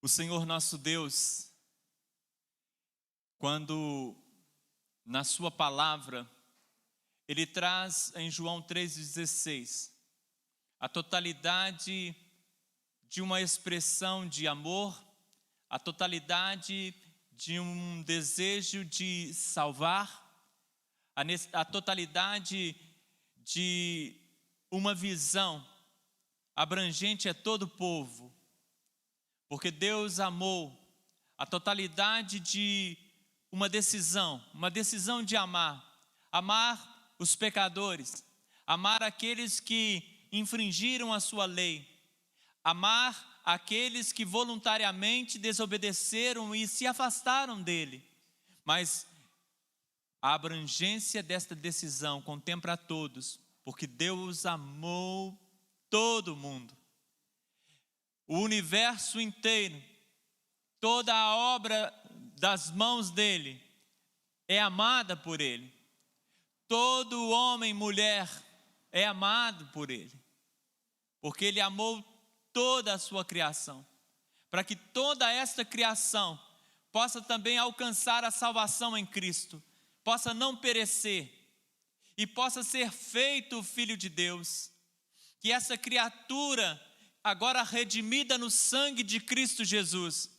O Senhor nosso Deus, quando na sua palavra, Ele traz em João 3,16, a totalidade de uma expressão de amor, a totalidade de um desejo de salvar, a totalidade de uma visão abrangente a todo o povo, porque Deus amou, a totalidade de uma decisão de amar os pecadores, amar aqueles que infringiram a sua lei, amar aqueles que voluntariamente desobedeceram e se afastaram dele. Mas a abrangência desta decisão contempla a todos, porque Deus amou todo mundo. O universo inteiro, toda a obra das mãos dele é amada por ele. Todo homem e mulher é amado por ele, porque ele amou toda a sua criação, para que toda esta criação possa também alcançar a salvação em Cristo, possa não perecer e possa ser feito o Filho de Deus, que essa criatura agora redimida no sangue de Cristo Jesus,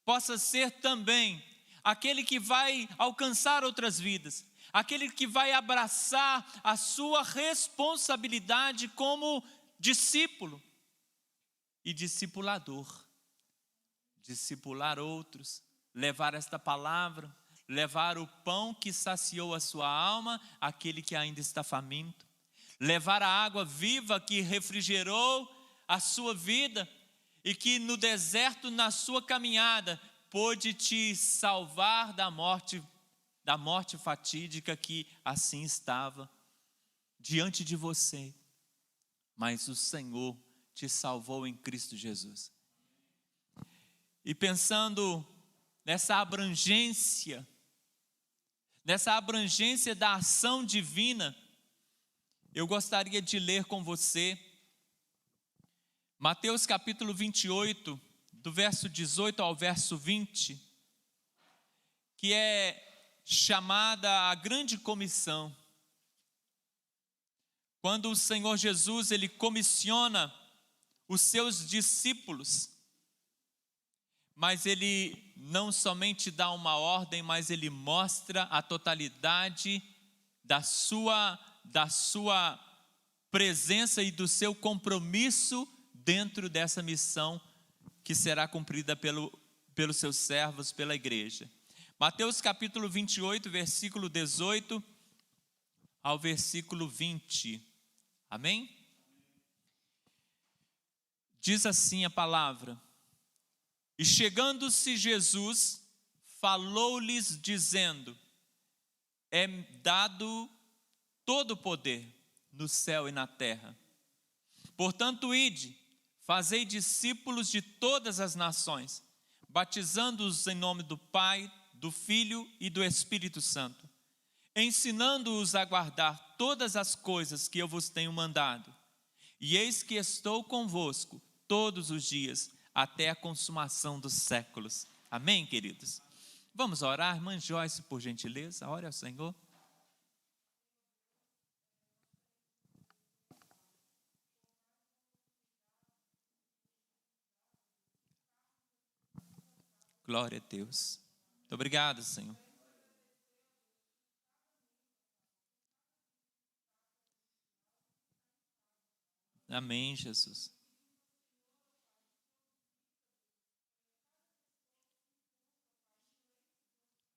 possa ser também aquele que vai alcançar outras vidas, aquele que vai abraçar a sua responsabilidade como discípulo e discipulador, discipular outros, levar esta palavra, levar o pão que saciou a sua alma, àquele que ainda está faminto, levar a água viva que refrigerou a sua vida e que no deserto, na sua caminhada, pôde te salvar da morte fatídica que assim estava diante de você. Mas o Senhor te salvou em Cristo Jesus. E pensando nessa abrangência da ação divina, eu gostaria de ler com você Mateus capítulo 28, do verso 18 ao verso 20, que é chamada a grande comissão. Quando o Senhor Jesus, Ele comissiona os seus discípulos, mas Ele não somente dá uma ordem, mas Ele mostra a totalidade da sua presença e do seu compromisso dentro dessa missão que será cumprida pelos seus servos, pela igreja. Mateus capítulo 28, versículo 18 ao versículo 20. Amém? Diz assim a palavra: E chegando-se Jesus, falou-lhes dizendo: É dado todo o poder no céu e na terra. Portanto, ide, fazei discípulos de todas as nações, batizando-os em nome do Pai, do Filho e do Espírito Santo, ensinando-os a guardar todas as coisas que eu vos tenho mandado. E eis que estou convosco todos os dias, até a consumação dos séculos. Amém, queridos? Vamos orar, irmã Joyce, por gentileza, ore ao Senhor. Glória a Deus. Muito obrigado, Senhor. Amém, Jesus.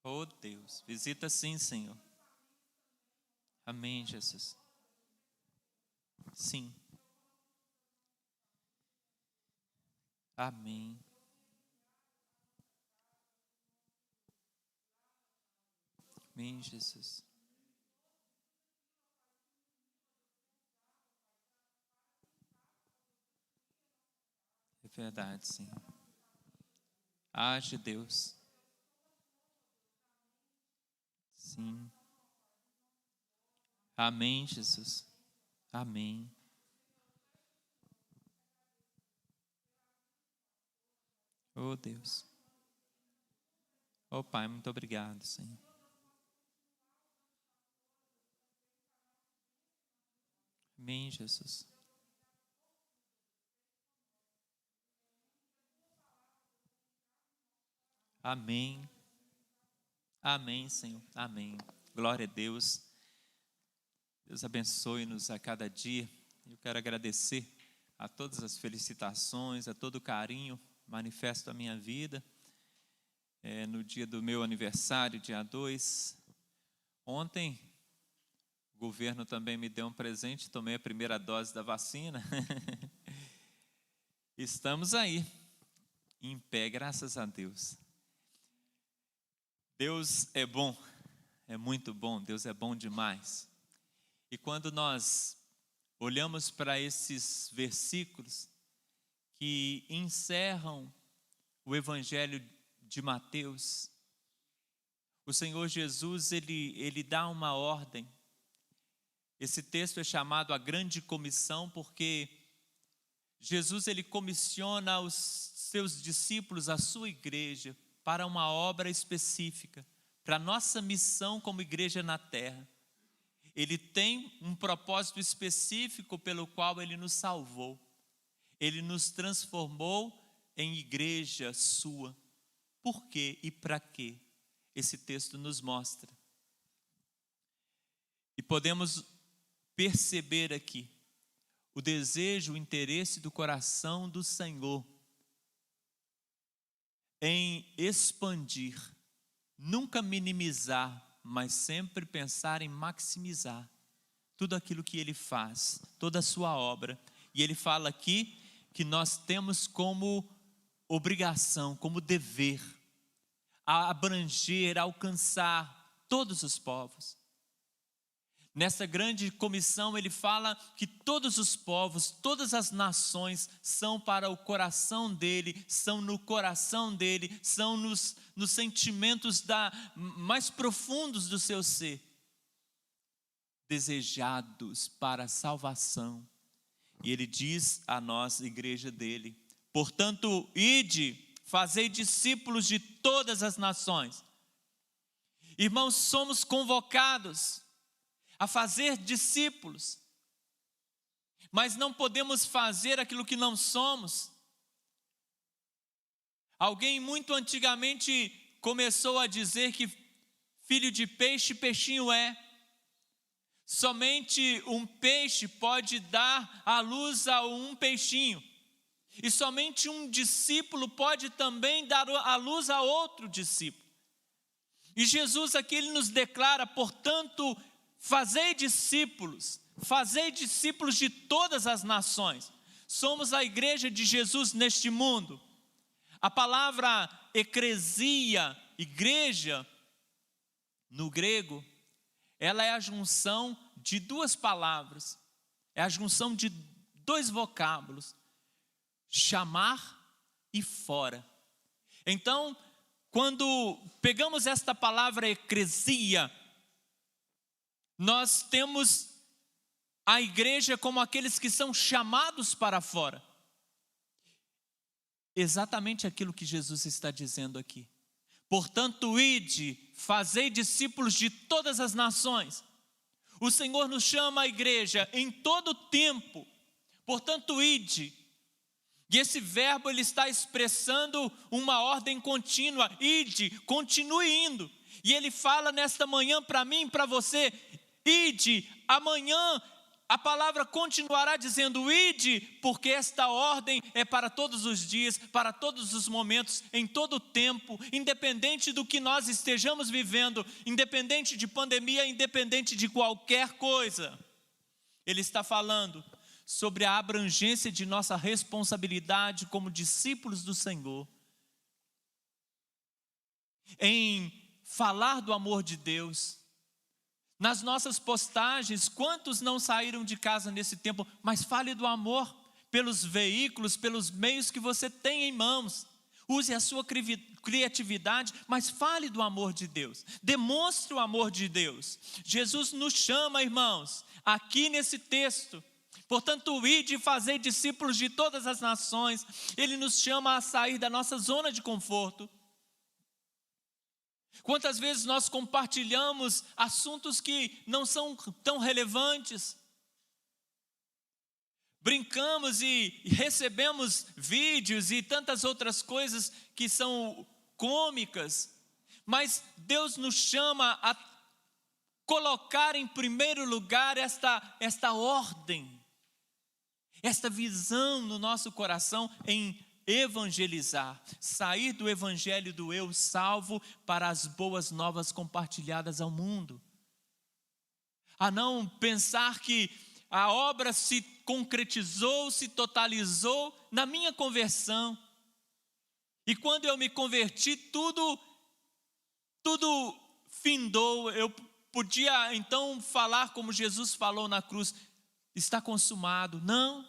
Oh, Deus, visita sim, Senhor. Amém, Jesus. Sim. Amém. Amém, Jesus. É verdade, Senhor. Age, Deus. Sim. Amém, Jesus. Amém. Oh Deus. Oh Pai, muito obrigado, Senhor. Amém, Jesus. Amém. Amém, Senhor. Amém. Glória a Deus. Deus abençoe-nos a cada dia. Eu quero agradecer a todas as felicitações, a todo o carinho manifesto à minha vida. No dia do meu aniversário, dia 2, ontem, o governo também me deu um presente, tomei a primeira dose da vacina. Estamos aí, em pé, graças a Deus. Deus é bom, é muito bom, Deus é bom demais. E quando nós olhamos para esses versículos que encerram o Evangelho de Mateus, o Senhor Jesus, ele dá uma ordem. Esse texto é chamado a Grande Comissão porque Jesus, ele comissiona os seus discípulos, a sua igreja, para uma obra específica, para a nossa missão como igreja na terra. Ele tem um propósito específico pelo qual ele nos salvou. Ele nos transformou em igreja sua. Por quê e para quê? Esse texto nos mostra. E podemos perceber aqui o desejo, o interesse do coração do Senhor em expandir, nunca minimizar, mas sempre pensar em maximizar tudo aquilo que Ele faz, toda a sua obra. E Ele fala aqui que nós temos como obrigação, como dever, a abranger, a alcançar todos os povos. Nessa grande comissão ele fala que todos os povos, todas as nações são para o coração dele, são no coração dele, são nos sentimentos mais profundos do seu ser, desejados para a salvação. E ele diz a nós, igreja dele, portanto, ide, fazei discípulos de todas as nações. Irmãos, somos convocados a fazer discípulos, mas não podemos fazer aquilo que não somos. Alguém muito antigamente começou a dizer que filho de peixe, peixinho é. Somente um peixe pode dar à luz a um peixinho. E somente um discípulo pode também dar à luz a outro discípulo. E Jesus aqui ele nos declara, portanto, fazei discípulos de todas as nações. Somos a igreja de Jesus neste mundo. A palavra eclesia, igreja, no grego, ela é a junção de duas palavras, é a junção de dois vocábulos, chamar e fora. Então, quando pegamos esta palavra eclesia, nós temos a igreja como aqueles que são chamados para fora. Exatamente aquilo que Jesus está dizendo aqui. Portanto, ide, fazei discípulos de todas as nações. O Senhor nos chama a igreja em todo o tempo. Portanto, ide. E esse verbo ele está expressando uma ordem contínua. Ide, continue indo. E ele fala nesta manhã para mim e para você, ide, amanhã a palavra continuará dizendo ide, porque esta ordem é para todos os dias, para todos os momentos, em todo o tempo, independente do que nós estejamos vivendo, independente de pandemia, independente de qualquer coisa. Ele está falando sobre a abrangência de nossa responsabilidade como discípulos do Senhor, em falar do amor de Deus. Nas nossas postagens, quantos não saíram de casa nesse tempo? Mas fale do amor pelos veículos, pelos meios que você tem em mãos. Use a sua criatividade, mas fale do amor de Deus. Demonstre o amor de Deus. Jesus nos chama, irmãos, aqui nesse texto, Portanto, ide e fazei discípulos de todas as nações. Ele nos chama a sair da nossa zona de conforto. Quantas vezes nós compartilhamos assuntos que não são tão relevantes? Brincamos e recebemos vídeos e tantas outras coisas que são cômicas, mas Deus nos chama a colocar em primeiro lugar esta ordem, esta visão no nosso coração em evangelizar, sair do evangelho do eu salvo para as boas novas compartilhadas ao mundo. A não pensar que a obra se concretizou, se totalizou na minha conversão. E quando eu me converti, tudo findou. Eu podia então falar como Jesus falou na cruz: está consumado. Não.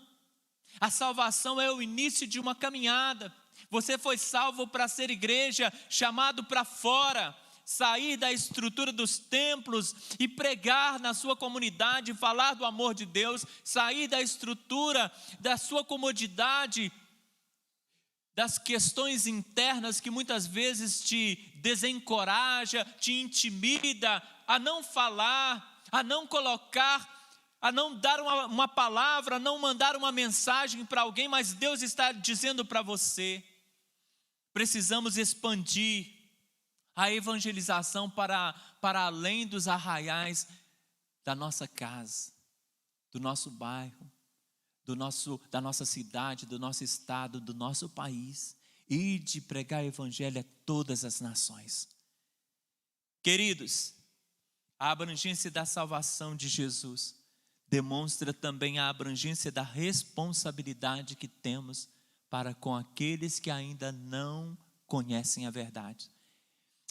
A salvação é o início de uma caminhada. Você foi salvo para ser igreja, chamado para fora, sair da estrutura dos templos e pregar na sua comunidade, falar do amor de Deus, sair da estrutura da sua comodidade, das questões internas que muitas vezes te desencoraja, te intimida a não falar, a não colocar, a não dar uma palavra, a não mandar uma mensagem para alguém, mas Deus está dizendo para você: precisamos expandir a evangelização para além dos arraiais da nossa casa, do nosso bairro, da nossa cidade, do nosso estado, do nosso país, e de pregar o evangelho a todas as nações. Queridos, a abrangência da salvação de Jesus demonstra também a abrangência da responsabilidade que temos para com aqueles que ainda não conhecem a verdade.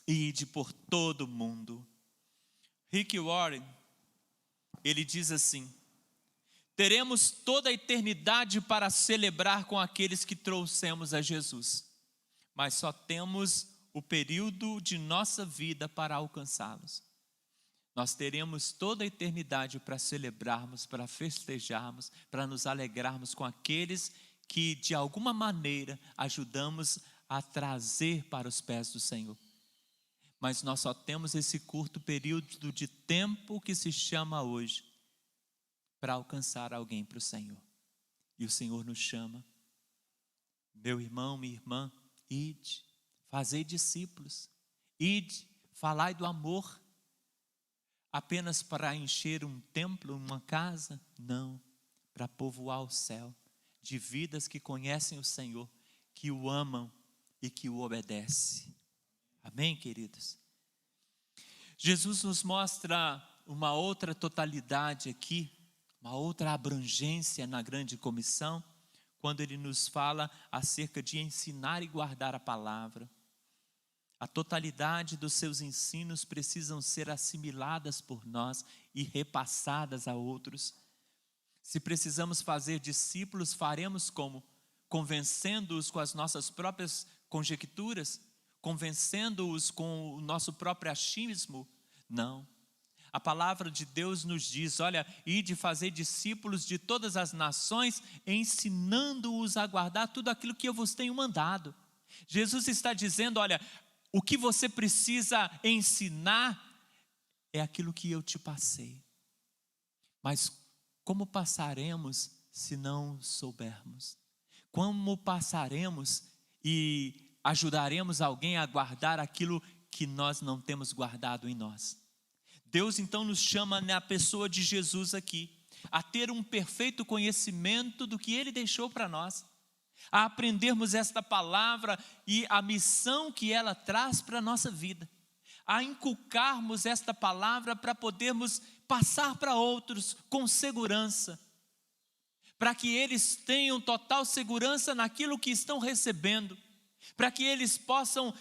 Ide por todo o mundo. Rick Warren, ele diz assim: teremos toda a eternidade para celebrar com aqueles que trouxemos a Jesus, mas só temos o período de nossa vida para alcançá-los. Nós teremos toda a eternidade para celebrarmos, para festejarmos, para nos alegrarmos com aqueles que de alguma maneira ajudamos a trazer para os pés do Senhor. Mas nós só temos esse curto período de tempo que se chama hoje para alcançar alguém para o Senhor. E o Senhor nos chama: meu irmão, minha irmã, ide, fazei discípulos, ide, falai do amor. Apenas para encher um templo, uma casa? Não, para povoar o céu de vidas que conhecem o Senhor, que o amam e que o obedecem. Amém, queridos? Jesus nos mostra uma outra totalidade aqui, uma outra abrangência na grande comissão, quando ele nos fala acerca de ensinar e guardar a palavra. A totalidade dos seus ensinos precisam ser assimiladas por nós e repassadas a outros. Se precisamos fazer discípulos, faremos como? Convencendo-os com as nossas próprias conjecturas? Convencendo-os com o nosso próprio achismo? Não. A palavra de Deus nos diz: olha, ide fazer discípulos de todas as nações, ensinando-os a guardar tudo aquilo que eu vos tenho mandado. Jesus está dizendo: olha, o que você precisa ensinar é aquilo que eu te passei. Mas como passaremos se não soubermos? Como passaremos e ajudaremos alguém a guardar aquilo que nós não temos guardado em nós? Deus então nos chama na pessoa de Jesus aqui a ter um perfeito conhecimento do que Ele deixou para nós, a aprendermos esta palavra e a missão que ela traz para a nossa vida, a inculcarmos esta palavra para podermos passar para outros com segurança, para que eles tenham total segurança naquilo que estão recebendo, para que eles possam,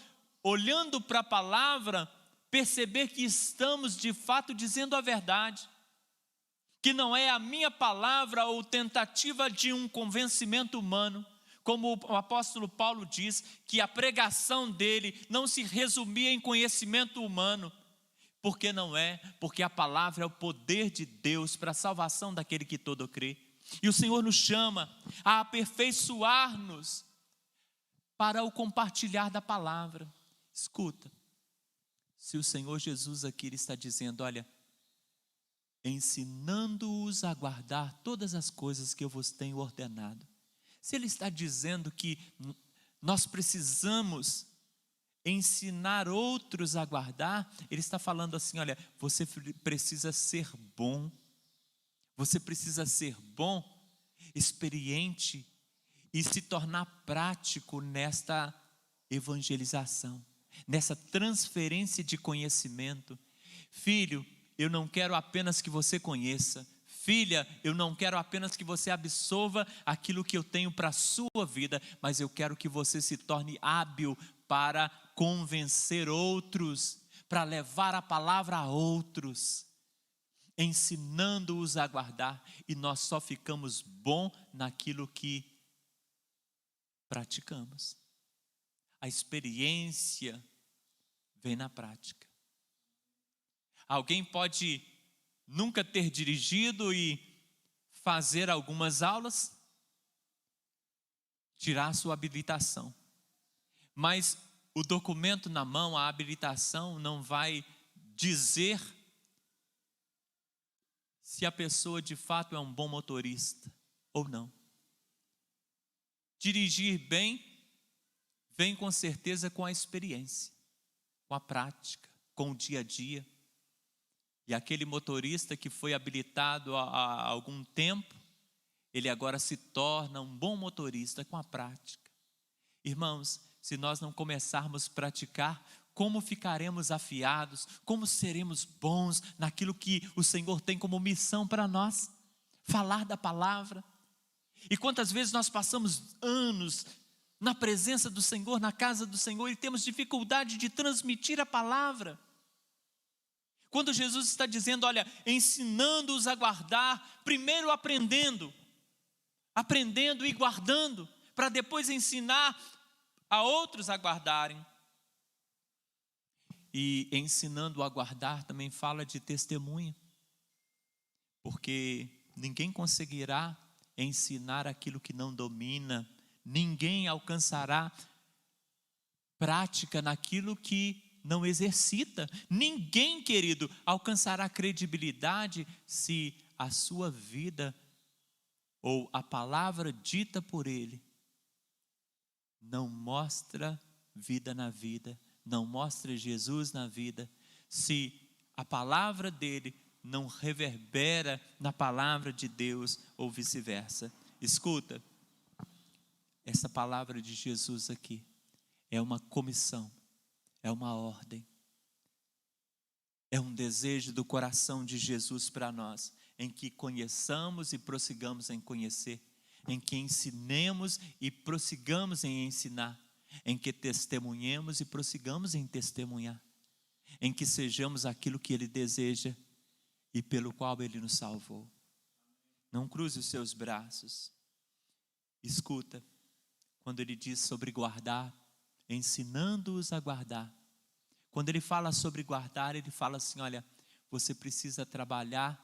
olhando para a palavra, perceber que estamos de fato dizendo a verdade, que não é a minha palavra ou tentativa de um convencimento humano, como o apóstolo Paulo diz, que a pregação dele não se resumia em conhecimento humano. Por que não é? Porque a palavra é o poder de Deus para a salvação daquele que todo crê. E o Senhor nos chama a aperfeiçoar-nos para o compartilhar da palavra. Escuta, se o Senhor Jesus aqui ele está dizendo, olha, ensinando-os a guardar todas as coisas que eu vos tenho ordenado. Se ele está dizendo que nós precisamos ensinar outros a guardar, ele está falando assim, olha, você precisa ser bom, experiente e se tornar prático nesta evangelização, nessa transferência de conhecimento. Filho, eu não quero apenas que você conheça. Filha, eu não quero apenas que você absorva aquilo que eu tenho para a sua vida, mas eu quero que você se torne hábil para convencer outros, para levar a palavra a outros, ensinando-os a guardar, e nós só ficamos bom naquilo que praticamos. A experiência vem na prática. Alguém pode nunca ter dirigido e fazer algumas aulas, tirar a sua habilitação, mas o documento na mão, a habilitação, não vai dizer se a pessoa de fato é um bom motorista ou não. Dirigir bem vem com certeza com a experiência, com a prática, com o dia a dia. E aquele motorista que foi habilitado há algum tempo, ele agora se torna um bom motorista com a prática. Irmãos, se nós não começarmos a praticar, como ficaremos afiados, como seremos bons naquilo que o Senhor tem como missão para nós? Falar da palavra. E quantas vezes nós passamos anos na presença do Senhor, na casa do Senhor, e temos dificuldade de transmitir a palavra. Quando Jesus está dizendo, olha, ensinando-os a guardar, primeiro aprendendo e guardando, para depois ensinar a outros a guardarem. E ensinando a guardar também fala de testemunha, porque ninguém conseguirá ensinar aquilo que não domina, ninguém alcançará prática naquilo que não exercita. Ninguém, querido, alcançará credibilidade se a sua vida ou a palavra dita por ele não mostra vida na vida, não mostra Jesus na vida, se a palavra dele não reverbera na palavra de Deus ou vice-versa. Escuta, essa palavra de Jesus aqui é uma comissão, é uma ordem, é um desejo do coração de Jesus para nós, em que conheçamos e prossigamos em conhecer, em que ensinemos e prossigamos em ensinar, em que testemunhemos e prossigamos em testemunhar, em que sejamos aquilo que Ele deseja e pelo qual Ele nos salvou. Não cruze os seus braços. Escuta, quando Ele diz sobre guardar, ensinando-os a guardar. Quando Ele fala sobre guardar, Ele fala assim, olha, você precisa trabalhar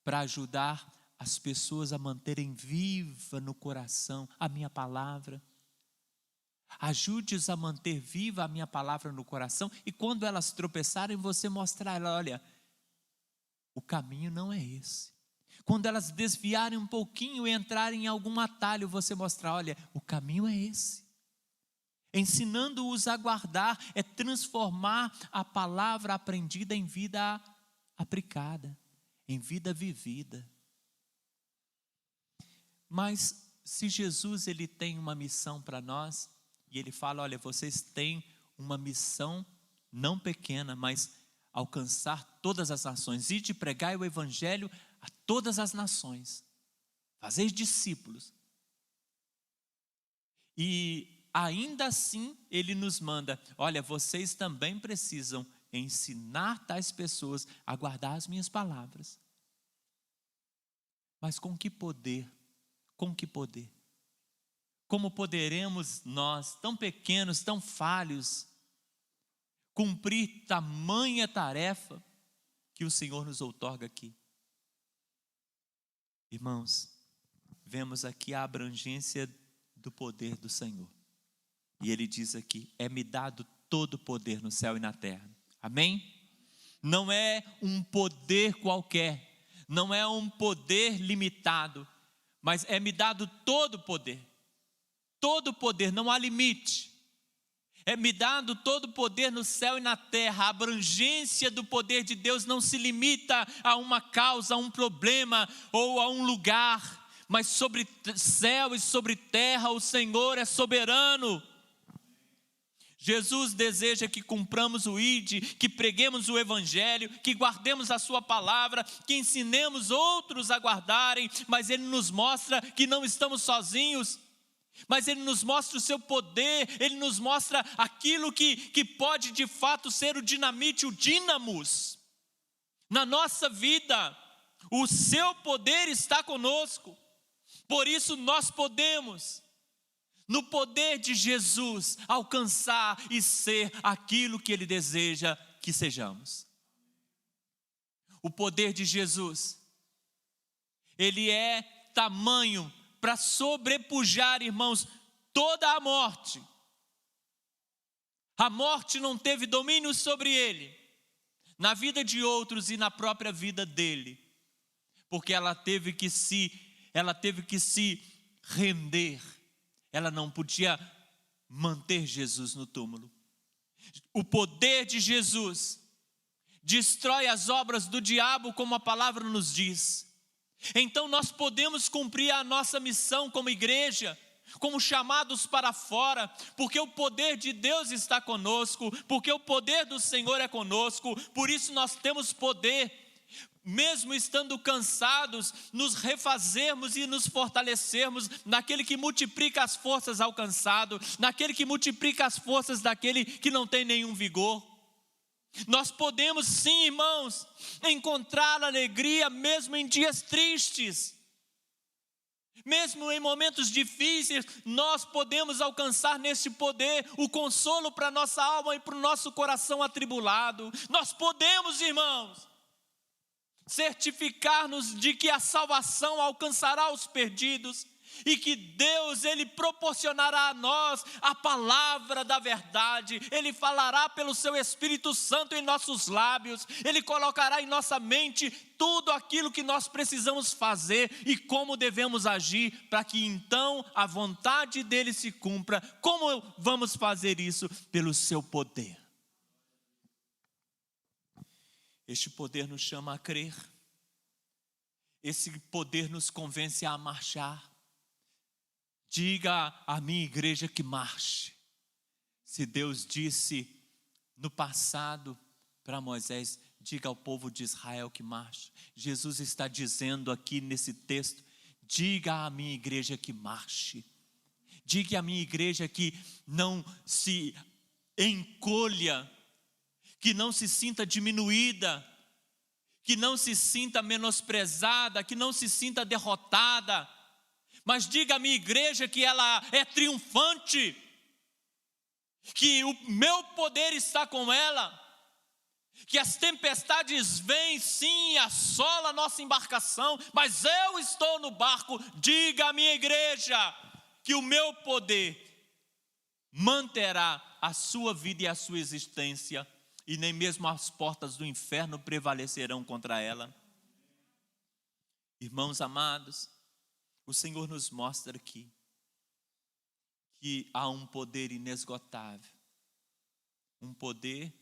para ajudar as pessoas a manterem viva no coração a minha palavra. Ajude-os a manter viva a minha palavra no coração, e quando elas tropeçarem, você mostrar a elas, olha, o caminho não é esse. Quando elas desviarem um pouquinho e entrarem em algum atalho, você mostrar, olha, o caminho é esse. Ensinando-os a guardar é transformar a palavra aprendida em vida aplicada, em vida vivida. Mas se Jesus ele tem uma missão para nós, e ele fala, olha, vocês têm uma missão não pequena, mas alcançar todas as nações, ide pregai o evangelho a todas as nações, fazeis discípulos. E ainda assim ele nos manda, olha, vocês também precisam ensinar tais pessoas a guardar as minhas palavras. Mas com que poder? Com que poder? Como poderemos nós, tão pequenos, tão falhos, cumprir tamanha tarefa que o Senhor nos outorga aqui? Irmãos, vemos aqui a abrangência do poder do Senhor. E ele diz aqui: é-me dado todo o poder no céu e na terra. Amém? Não é um poder qualquer, não é um poder limitado, mas é-me dado todo o poder. Todo o poder, não há limite. É-me dado todo o poder no céu e na terra. A abrangência do poder de Deus não se limita a uma causa, a um problema ou a um lugar, mas sobre céu e sobre terra o Senhor é soberano. Jesus deseja que cumpramos o ID, que preguemos o Evangelho, que guardemos a sua palavra, que ensinemos outros a guardarem, mas Ele nos mostra que não estamos sozinhos, mas Ele nos mostra o seu poder, Ele nos mostra aquilo que pode de fato ser o dinamite, o dínamos, na nossa vida. O seu poder está conosco, por isso nós podemos, no poder de Jesus, alcançar e ser aquilo que Ele deseja que sejamos. O poder de Jesus, ele é tamanho para sobrepujar, irmãos, toda a morte. A morte não teve domínio sobre ele, na vida de outros e na própria vida dele, porque ela teve que se render. Ela não podia manter Jesus no túmulo. O poder de Jesus destrói as obras do diabo, como a palavra nos diz. Então nós podemos cumprir a nossa missão como igreja, como chamados para fora, porque o poder de Deus está conosco, porque o poder do Senhor é conosco. Por isso nós temos poder, mesmo estando cansados, nos refazermos e nos fortalecermos naquele que multiplica as forças ao cansado, naquele que multiplica as forças daquele que não tem nenhum vigor. Nós podemos sim, irmãos, encontrar alegria mesmo em dias tristes, mesmo em momentos difíceis. Nós podemos alcançar nesse poder o consolo para a nossa alma e para o nosso coração atribulado. Nós podemos, irmãos, certificar-nos de que a salvação alcançará os perdidos e que Deus, Ele proporcionará a nós a palavra da verdade. Ele falará pelo seu Espírito Santo em nossos lábios, Ele colocará em nossa mente tudo aquilo que nós precisamos fazer e como devemos agir para que então a vontade dEle se cumpra. Como vamos fazer isso? Pelo seu poder. Este poder nos chama a crer, esse poder nos convence a marchar. Diga à minha igreja que marche. Se Deus disse no passado para Moisés, diga ao povo de Israel que marche. Jesus está dizendo aqui nesse texto, diga à minha igreja que marche. Diga à minha igreja que não se encolha, que não se sinta diminuída, que não se sinta menosprezada, que não se sinta derrotada, mas diga à minha igreja que ela é triunfante, que o meu poder está com ela, que as tempestades vêm sim e assolam a nossa embarcação, mas eu estou no barco. Diga à minha igreja que o meu poder manterá a sua vida e a sua existência, e nem mesmo as portas do inferno prevalecerão contra ela. Irmãos amados, o Senhor nos mostra aqui que há um poder inesgotável, um poder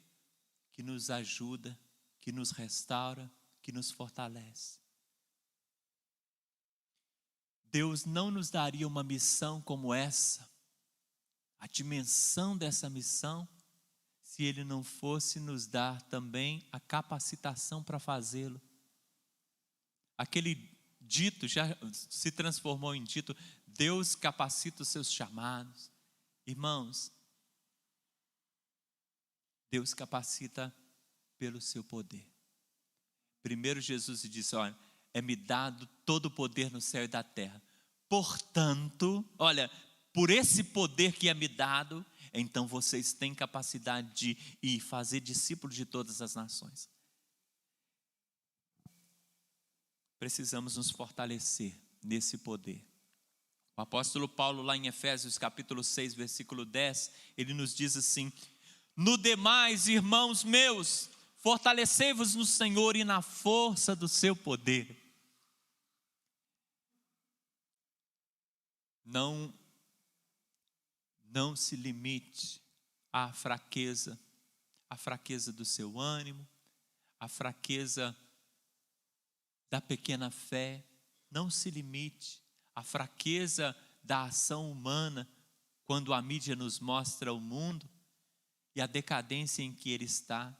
que nos ajuda, que nos restaura, que nos fortalece. Deus não nos daria uma missão como essa, a dimensão dessa missão, se Ele não fosse nos dar também a capacitação para fazê-lo. Aquele dito já se transformou em dito: Deus capacita os seus chamados. Irmãos, Deus capacita pelo seu poder. Primeiro Jesus disse: olha, é-me dado todo o poder no céu e da terra. Portanto, olha, por esse poder que é-me dado, então vocês têm capacidade de ir fazer discípulos de todas as nações. Precisamos nos fortalecer nesse poder. O apóstolo Paulo, lá em Efésios capítulo 6, versículo 10, ele nos diz assim: no demais, irmãos meus, fortalecei-vos no Senhor e na força do seu poder. Não se limite à fraqueza do seu ânimo, à fraqueza da pequena fé. Não se limite à fraqueza da ação humana, quando a mídia nos mostra o mundo e a decadência em que ele está,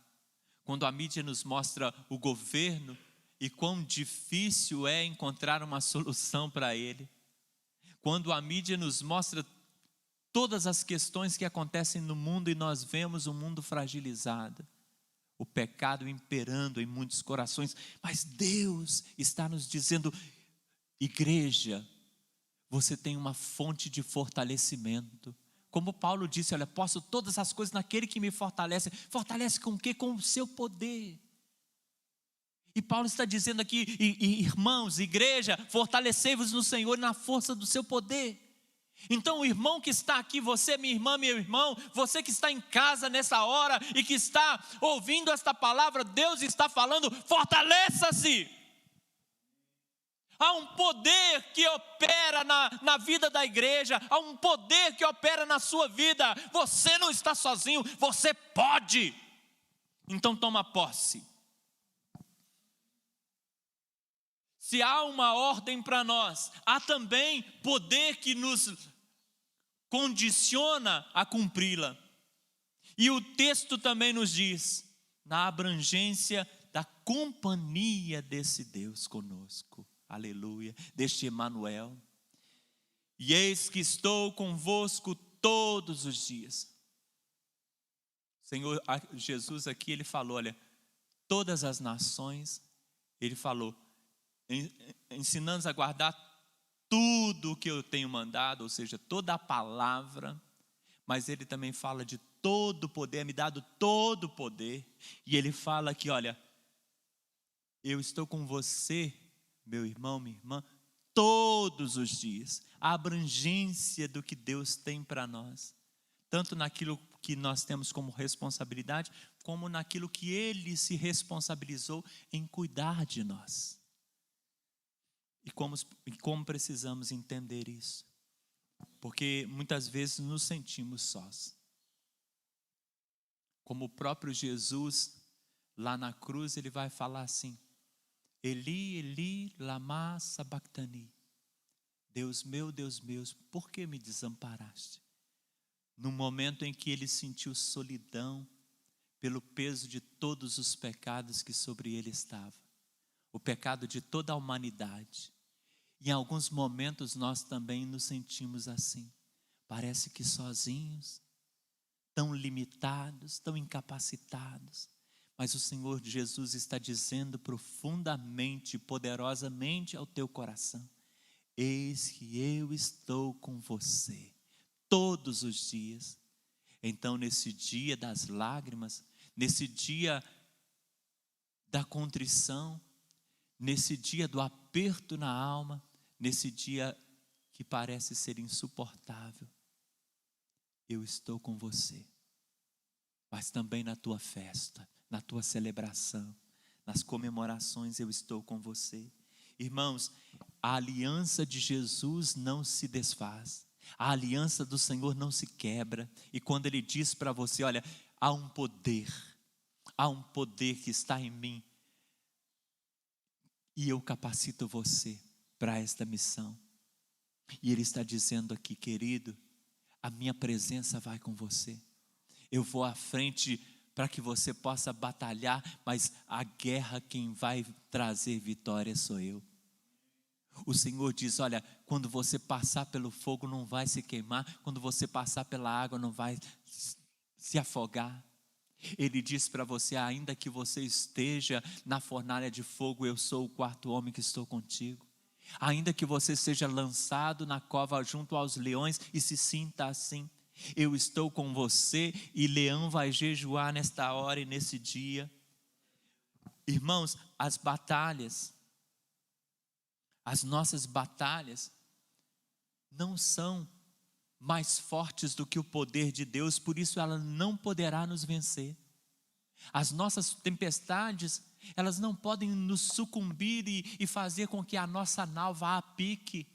quando a mídia nos mostra o governo e quão difícil é encontrar uma solução para ele, quando a mídia nos mostra todas as questões que acontecem no mundo e nós vemos um mundo fragilizado, o pecado imperando em muitos corações, mas Deus está nos dizendo: igreja, você tem uma fonte de fortalecimento. Como Paulo disse, olha, posso todas as coisas naquele que me fortalece. Fortalece com o quê? Com o seu poder. E Paulo está dizendo aqui: irmãos, igreja, fortalecei-vos no Senhor e na força do seu poder. Então o irmão que está aqui, você, minha irmã, meu irmão, você que está em casa nessa hora e que está ouvindo esta palavra, Deus está falando: fortaleça-se. Há um poder que opera na vida da igreja, há um poder que opera na sua vida. Você não está sozinho, você pode. Então toma posse. Se há uma ordem para nós, há também poder que nos condiciona a cumpri-la. E o texto também nos diz: na abrangência da companhia desse Deus conosco. Aleluia, deste Emanuel. E eis que estou convosco todos os dias. Senhor Jesus aqui, ele falou, olha, todas as nações, ele falou, ensinando-nos a guardar tudo o que eu tenho mandado, ou seja, toda a palavra, mas ele também fala de todo o poder, me dado todo o poder, e ele fala aqui, olha, eu estou com você, meu irmão, minha irmã, todos os dias. A abrangência do que Deus tem para nós, tanto naquilo que nós temos como responsabilidade, como naquilo que Ele se responsabilizou em cuidar de nós. E como precisamos entender isso? Porque muitas vezes nos sentimos sós. Como o próprio Jesus, lá na cruz, ele vai falar assim: Eli, Eli, lama sabachthani. Deus meu, por que me desamparaste? No momento em que ele sentiu solidão, pelo peso de todos os pecados que sobre ele estavam, o pecado de toda a humanidade. Em alguns momentos nós também nos sentimos assim, parece que sozinhos, tão limitados, tão incapacitados. Mas o Senhor Jesus está dizendo profundamente, poderosamente ao teu coração: eis que eu estou com você todos os dias. Então, nesse dia das lágrimas, nesse dia da contrição, nesse dia do aperto na alma, nesse dia que parece ser insuportável, eu estou com você. Mas também na tua festa, na tua celebração, nas comemorações, eu estou com você. Irmãos, a aliança de Jesus não se desfaz, a aliança do Senhor não se quebra. E quando Ele diz para você, olha, há um poder que está em mim, e eu capacito você para esta missão. E Ele está dizendo aqui: querido, a minha presença vai com você. Eu vou à frente para que você possa batalhar, mas a guerra, quem vai trazer vitória sou eu. O Senhor diz: olha, quando você passar pelo fogo não vai se queimar, quando você passar pela água não vai se afogar. Ele diz para você: ainda que você esteja na fornalha de fogo, eu sou o quarto homem que estou contigo. Ainda que você seja lançado na cova junto aos leões e se sinta assim, eu estou com você, e leão vai jejuar nesta hora e nesse dia. Irmãos, as batalhas, as nossas batalhas, não são mais fortes do que o poder de Deus, por isso ela não poderá nos vencer. As nossas tempestades, elas não podem nos sucumbir e fazer com que a nossa nau vá a pique.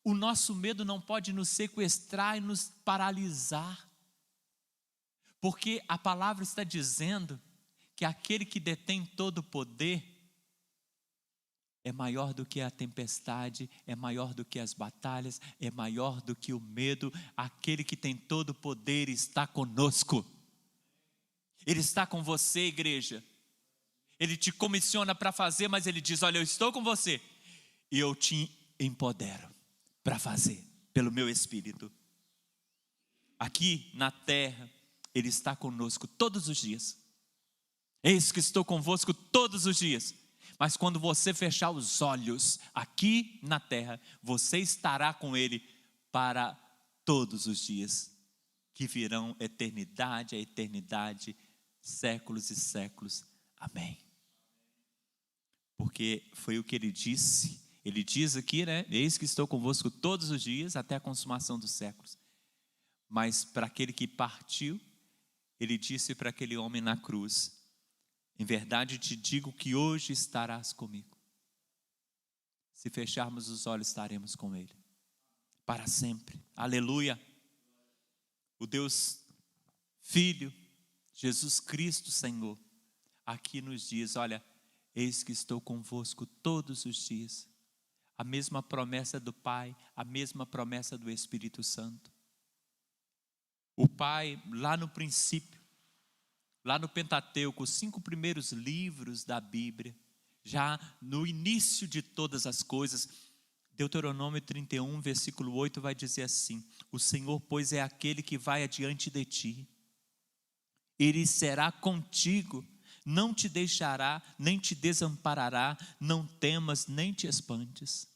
O nosso medo não pode nos sequestrar e nos paralisar, porque a palavra está dizendo que aquele que detém todo o poder é maior do que a tempestade, é maior do que as batalhas, é maior do que o medo. Aquele que tem todo o poder está conosco. Ele está com você, igreja. Ele te comissiona para fazer, mas ele diz: olha, eu estou com você e eu te empodero para fazer pelo meu Espírito. Aqui na terra, Ele está conosco todos os dias. Eis que estou convosco todos os dias. Mas quando você fechar os olhos aqui na terra, você estará com Ele para todos os dias, que virão eternidade a eternidade, séculos e séculos. Amém. Porque foi o que Ele disse. Ele diz aqui, né? Eis que estou convosco todos os dias, até a consumação dos séculos. Mas para aquele que partiu, Ele disse para aquele homem na cruz: em verdade te digo que hoje estarás comigo. Se fecharmos os olhos, estaremos com Ele para sempre. Aleluia. O Deus Filho, Jesus Cristo Senhor, aqui nos diz: olha, eis que estou convosco todos os dias. A mesma promessa do Pai, a mesma promessa do Espírito Santo. O Pai, lá no princípio, lá no Pentateuco, os 5 primeiros livros da Bíblia, já no início de todas as coisas, Deuteronômio 31, versículo 8 vai dizer assim: o Senhor, pois, é aquele que vai adiante de ti, Ele será contigo, não te deixará, nem te desamparará, não temas, nem te espantes.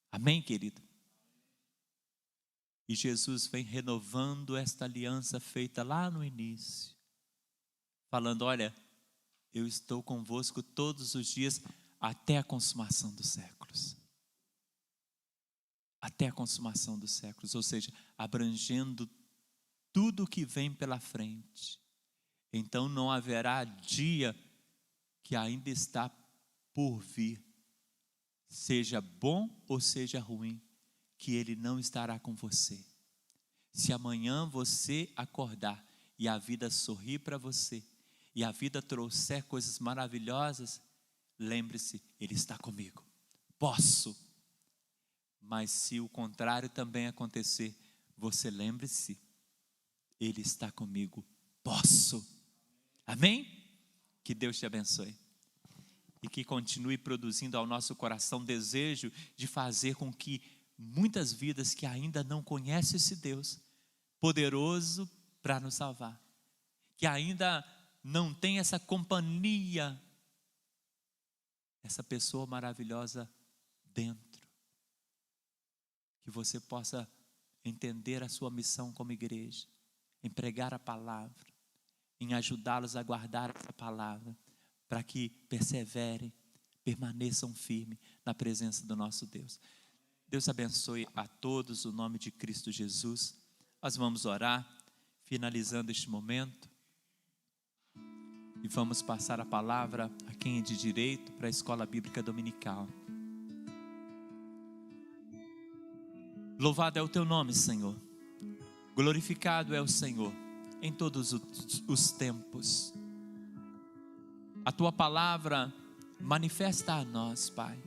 Amém, querido? E Jesus vem renovando esta aliança feita lá no início, falando: olha, eu estou convosco todos os dias até a consumação dos séculos. Até a consumação dos séculos, ou seja, abrangendo tudo o que vem pela frente. Então não haverá dia que ainda está por vir, seja bom ou seja ruim, que Ele não estará com você. Se amanhã você acordar e a vida sorrir para você, e a vida trouxer coisas maravilhosas, lembre-se, Ele está comigo. Posso. Mas se o contrário também acontecer, você lembre-se, Ele está comigo. Posso. Amém? Que Deus te abençoe. E que continue produzindo ao nosso coração desejo de fazer com que muitas vidas que ainda não conhecem esse Deus poderoso para nos salvar, que ainda não tem essa companhia, essa pessoa maravilhosa dentro, que você possa entender a sua missão como igreja, em pregar a palavra, em ajudá-los a guardar essa palavra, para que perseverem, permaneçam firmes na presença do nosso Deus. Deus abençoe a todos, no nome de Cristo Jesus. Nós vamos orar, finalizando este momento, e vamos passar a palavra a quem é de direito para a escola bíblica dominical. Louvado é o teu nome, Senhor. Glorificado é o Senhor em todos os tempos. A tua palavra manifesta a nós, Pai,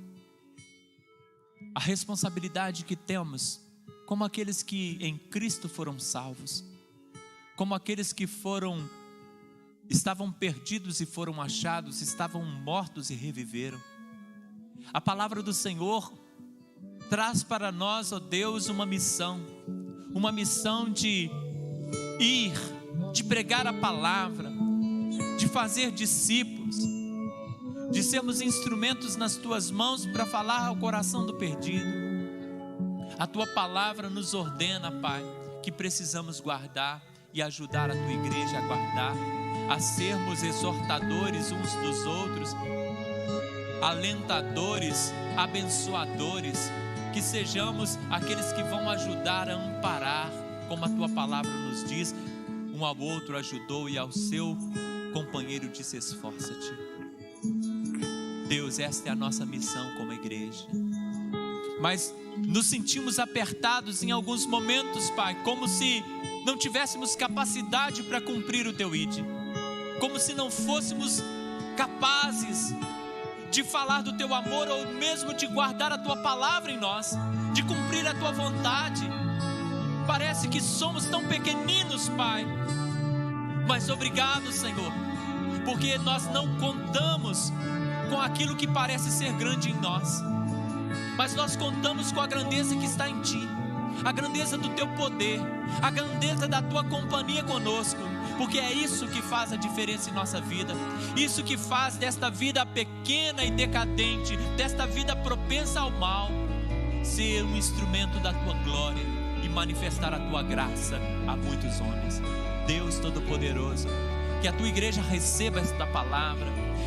a responsabilidade que temos como aqueles que em Cristo foram salvos, como aqueles que estavam perdidos e foram achados, estavam mortos e reviveram. A palavra do Senhor traz para nós, ó Deus, uma missão de ir, de pregar a palavra, de fazer discípulos, de sermos instrumentos nas tuas mãos para falar ao coração do perdido. A tua palavra nos ordena, Pai, que precisamos guardar e ajudar a tua igreja a guardar, a sermos exortadores uns dos outros, alentadores, abençoadores, que sejamos aqueles que vão ajudar a amparar, como a tua palavra nos diz, um ao outro ajudou e ao seu companheiro disse: esforça-te. Deus, esta é a nossa missão como igreja. Mas nos sentimos apertados em alguns momentos, Pai, como se não tivéssemos capacidade para cumprir o teu ID, como se não fôssemos capazes de falar do teu amor, ou mesmo de guardar a tua palavra em nós, de cumprir a tua vontade. Parece que somos tão pequeninos, Pai, mas obrigado, Senhor, porque nós não contamos com aquilo que parece ser grande em nós, mas nós contamos com a grandeza que está em Ti, a grandeza do Teu poder, a grandeza da Tua companhia conosco, porque é isso que faz a diferença em nossa vida, isso que faz desta vida pequena e decadente, desta vida propensa ao mal, ser um instrumento da Tua glória e manifestar a Tua graça a muitos homens. Deus Todo-Poderoso, que a Tua igreja receba esta palavra,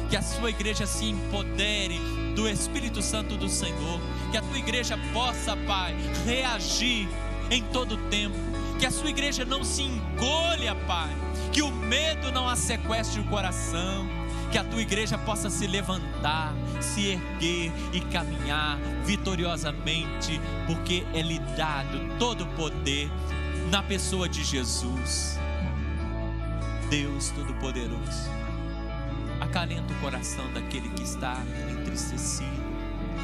que a Sua igreja se empodere do Espírito Santo do Senhor, que a Tua igreja possa, Pai, reagir em todo o tempo, que a Sua igreja não se encolha, Pai, que o medo não a sequestre o coração, que a Tua igreja possa se levantar, se erguer e caminhar vitoriosamente, porque é lhe dado todo o poder na pessoa de Jesus. Deus Todo-Poderoso, acalenta o coração daquele que está entristecido,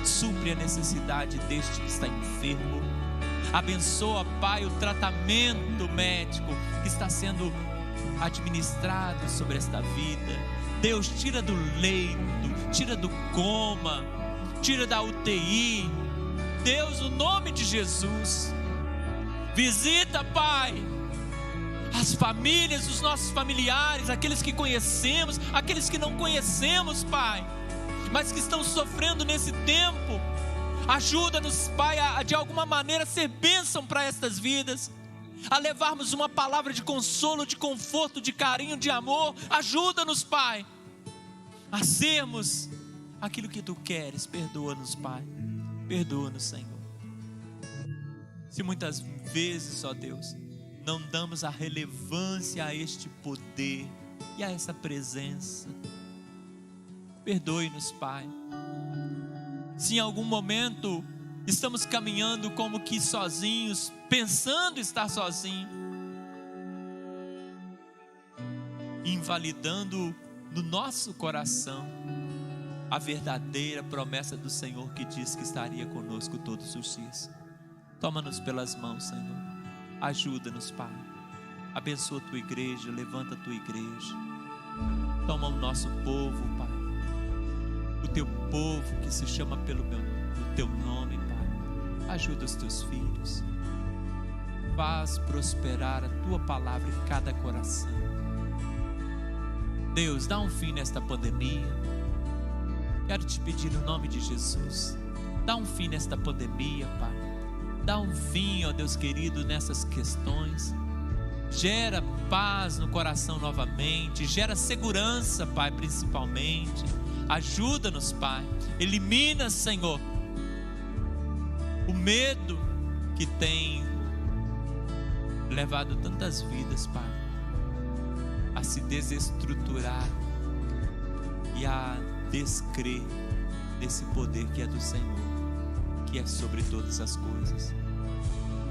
supre a necessidade deste que está enfermo, abençoa, Pai, o tratamento médico que está sendo administrado sobre esta vida. Deus, tira do leito, tira do coma, tira da UTI. Deus, no nome de Jesus, visita, Pai, as famílias, os nossos familiares, aqueles que conhecemos, aqueles que não conhecemos, Pai, mas que estão sofrendo nesse tempo. Ajuda-nos, Pai, a de alguma maneira ser bênção para estas vidas, a levarmos uma palavra de consolo, de conforto, de carinho, de amor. Ajuda-nos, Pai, a sermos aquilo que Tu queres. Perdoa-nos, Pai, perdoa-nos, Senhor. Se muitas vezes, ó Deus, não damos a relevância a este poder e a essa presença, perdoe-nos, Pai. Se em algum momento estamos caminhando como que sozinhos, pensando estar sozinhos, invalidando no nosso coração a verdadeira promessa do Senhor que diz que estaria conosco todos os dias. Toma-nos pelas mãos, Senhor. Ajuda-nos, Pai. Abençoa a Tua igreja, levanta a Tua igreja. Toma o nosso povo, Pai, o Teu povo que se chama pelo Teu nome, Pai. Ajuda os Teus filhos. Faz prosperar a Tua palavra em cada coração. Deus, dá um fim nesta pandemia. Quero Te pedir no nome de Jesus, dá um fim nesta pandemia, Pai. Dá um fim, ó Deus querido, nessas questões. Gera paz no coração novamente. Gera segurança, Pai, principalmente. Ajuda-nos, Pai. Elimina, Senhor, o medo que tem levado tantas vidas, Pai, a se desestruturar e a descrer desse poder que é do Senhor, que é sobre todas as coisas.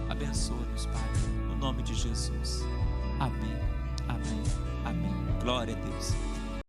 Abençoa-nos, Pai, no nome de Jesus. Amém, amém, amém. Glória a Deus.